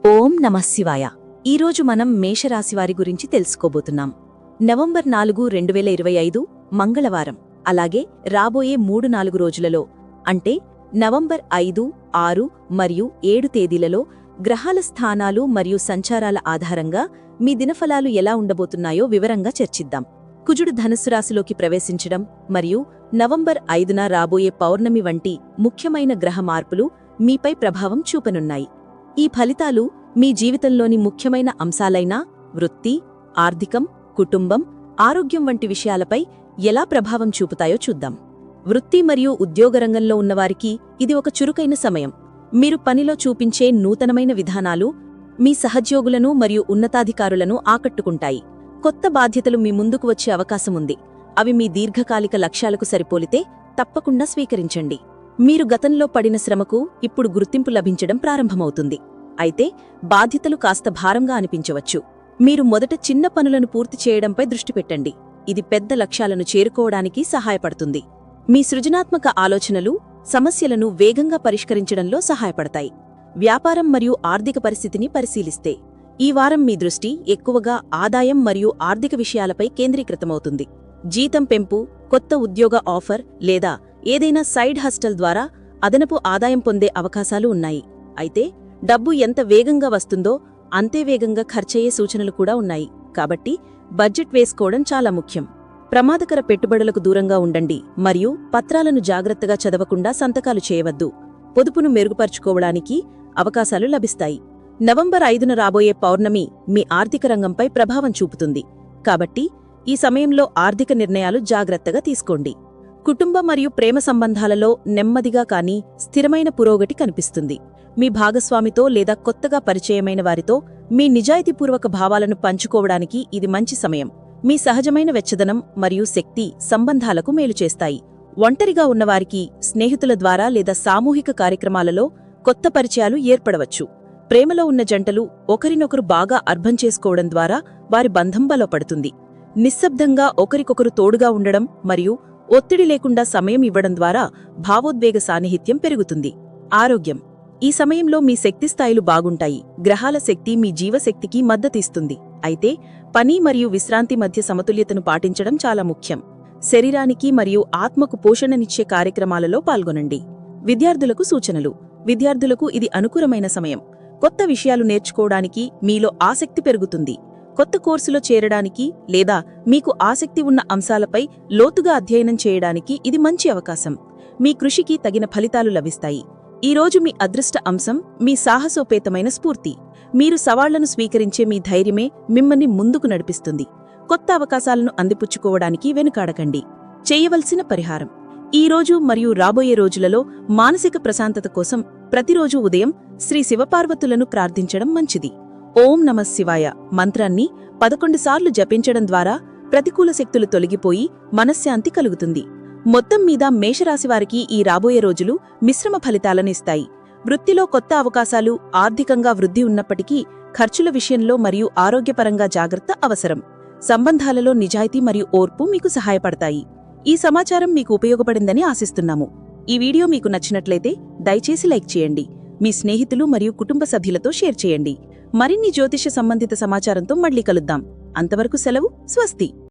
ఓం నమః శివాయ. ఈరోజు మనం మేషరాశివారి గురించి తెలుసుకోబోతున్నాం. నవంబర్ 4, 2025 మంగళవారం. అలాగే రాబోయే 3-4 రోజులలో అంటే నవంబర్ 5, 6 మరియు 7 తేదీలలో గ్రహాల స్థానాలు మరియు సంచారాల ఆధారంగా మీ దినఫలాలు ఎలా ఉండబోతున్నాయో వివరంగా చర్చిద్దాం. కుజుడు ధనుస్సు రాశిలోకి ప్రవేశించడం మరియు నవంబర్ 5న రాబోయే పౌర్ణమి వంటి ముఖ్యమైన గ్రహ మార్పులు మీపై ప్రభావం చూపనున్నాయి. ఈ ఫలితాలు మీ జీవితంలోని ముఖ్యమైన అంశాలైన వృత్తి, ఆర్థికం, కుటుంబం, ఆరోగ్యం వంటి విషయాలపై ఎలా ప్రభావం చూపుతాయో చూద్దాం. వృత్తి మరియు ఉద్యోగరంగంలో ఉన్నవారికి ఇది ఒక చురుకైన సమయం. మీరు పనిలో చూపించే నూతనమైన విధానాలు మీ సహోద్యోగులను మరియు ఉన్నతాధికారులను ఆకట్టుకుంటాయి. కొత్త బాధ్యతలు మీ ముందుకు వచ్చే అవకాశముంది. అవి మీ దీర్ఘకాలిక లక్ష్యాలకు సరిపోలితే తప్పకుండా స్వీకరించండి. మీరు గతంలో పడిన శ్రమకు ఇప్పుడు గుర్తింపు లభించడం ప్రారంభమవుతుంది. అయితే బాధ్యతలు కాస్త భారంగా అనిపించవచ్చు. మీరు మొదట చిన్న పనులను పూర్తి చేయడంపై దృష్టి పెట్టండి. ఇది పెద్ద లక్ష్యాలను చేరుకోవడానికి సహాయపడుతుంది. మీ సృజనాత్మక ఆలోచనలు సమస్యలను వేగంగా పరిష్కరించడంలో సహాయపడతాయి. వ్యాపారం మరియు ఆర్థిక పరిస్థితిని పరిశీలిస్తే ఈ వారం మీ దృష్టి ఎక్కువగా ఆదాయం మరియు ఆర్థిక విషయాలపై కేంద్రీకృతమవుతుంది. జీతం పెంపు, కొత్త ఉద్యోగ ఆఫర్ లేదా ఏదైనా సైడ్ హస్టల్ ద్వారా అదనపు ఆదాయం పొందే అవకాశాలు ఉన్నాయి. అయితే డబ్బు ఎంత వేగంగా వస్తుందో అంతే వేగంగా ఖర్చయ్యే సూచనలు కూడా ఉన్నాయి. కాబట్టి బడ్జెట్ వేసుకోవడం చాలా ముఖ్యం. ప్రమాదకర పెట్టుబడులకు దూరంగా ఉండండి మరియు పత్రాలను జాగ్రత్తగా చదవకుండా సంతకాలు చేయవద్దు. పొదుపును మెరుగుపరుచుకోవడానికి అవకాశాలు లభిస్తాయి. నవంబర్ 5న రాబోయే పౌర్ణమి మీ ఆర్థిక రంగంపై ప్రభావం చూపుతుంది. కాబట్టి ఈ సమయంలో ఆర్థిక నిర్ణయాలు జాగ్రత్తగా తీసుకోండి. కుటుంబ మరియు ప్రేమ సంబంధాలలో నెమ్మదిగా కానీ స్థిరమైన పురోగతి కనిపిస్తుంది. మీ భాగస్వామితో లేదా కొత్తగా పరిచయమైన వారితో మీ నిజాయితీపూర్వక భావాలను పంచుకోవడానికి ఇది మంచి సమయం. మీ సహజమైన వెచ్చదనం మరియు శక్తి సంబంధాలకు మేలు చేస్తాయి. ఒంటరిగా ఉన్నవారికి స్నేహితుల ద్వారా లేదా సామూహిక కార్యక్రమాలలో కొత్త పరిచయాలు ఏర్పడవచ్చు. ప్రేమలో ఉన్న జంటలు ఒకరినొకరు బాగా అర్థం చేసుకోవడం ద్వారా వారి బంధం బలపడుతుంది. నిశ్శబ్దంగా ఒకరికొకరు తోడుగా ఉండడం మరియు ఒత్తిడి లేకుండా సమయం ఇవ్వడం ద్వారా భావోద్వేగ సాన్నిహిత్యం పెరుగుతుంది. ఆరోగ్యం. ఈ సమయంలో మీ శక్తి స్థాయిలు బాగుంటాయి. గ్రహాల శక్తి మీ జీవశక్తికి మద్దతిస్తుంది. అయితే పని మరియు విశ్రాంతి మధ్య సమతుల్యతను పాటించడం చాలా ముఖ్యం. శరీరానికి మరియు ఆత్మకు పోషణనిచ్చే కార్యక్రమాలలో పాల్గొనండి. విద్యార్థులకు సూచనలు. విద్యార్థులకు ఇది అనుకూలమైన సమయం. కొత్త విషయాలు నేర్చుకోవడానికి మీలో ఆసక్తి పెరుగుతుంది. కొత్త కోర్సులో చేరడానికి లేదా మీకు ఆసక్తి ఉన్న అంశాలపై లోతుగా అధ్యయనం చేయడానికి ఇది మంచి అవకాశం. మీ కృషికి తగిన ఫలితాలు లభిస్తాయి. ఈరోజు మీ అదృష్ట అంశం మీ సాహసోపేతమైన స్ఫూర్తి. మీరు సవాళ్లను స్వీకరించే మీ ధైర్యమే మిమ్మల్ని ముందుకు నడిపిస్తుంది. కొత్త అవకాశాలను అందిపుచ్చుకోవడానికి వెనుకాడకండి. చేయవలసిన పరిహారం. ఈ రోజు మరియు రాబోయే రోజులలో మానసిక ప్రశాంతత కోసం ప్రతిరోజు ఉదయం శ్రీ శివపార్వతులను ప్రార్థించడం మంచిది. ఓం నమః శివాయ మంత్రాన్ని 11 సార్లు జపించడం ద్వారా ప్రతికూల శక్తులు తొలగిపోయి మనశ్శాంతి కలుగుతుంది. మొత్తం మీద మేషరాశివారికి ఈ రాబోయే రోజులు మిశ్రమ ఫలితాలను ఇస్తాయి. వృత్తిలో కొత్త అవకాశాలు, ఆర్థికంగా వృద్ధి ఉన్నప్పటికీ ఖర్చుల విషయంలో మరియు ఆరోగ్యపరంగా జాగ్రత్త అవసరం. సంబంధాలలో నిజాయితీ మరియు ఓర్పు మీకు సహాయపడతాయి. ఈ సమాచారం మీకు ఉపయోగపడిందని ఆశిస్తున్నాము. ఈ వీడియో మీకు నచ్చినట్లయితే దయచేసి లైక్ చేయండి. మీ స్నేహితులు మరియు కుటుంబ సభ్యులతో షేర్ చేయండి. మరిన్ని జ్యోతిష సంబంధిత సమాచారంతో మళ్ళీ కలుద్దాం. అంతవరకు సెలవు. స్వస్తి.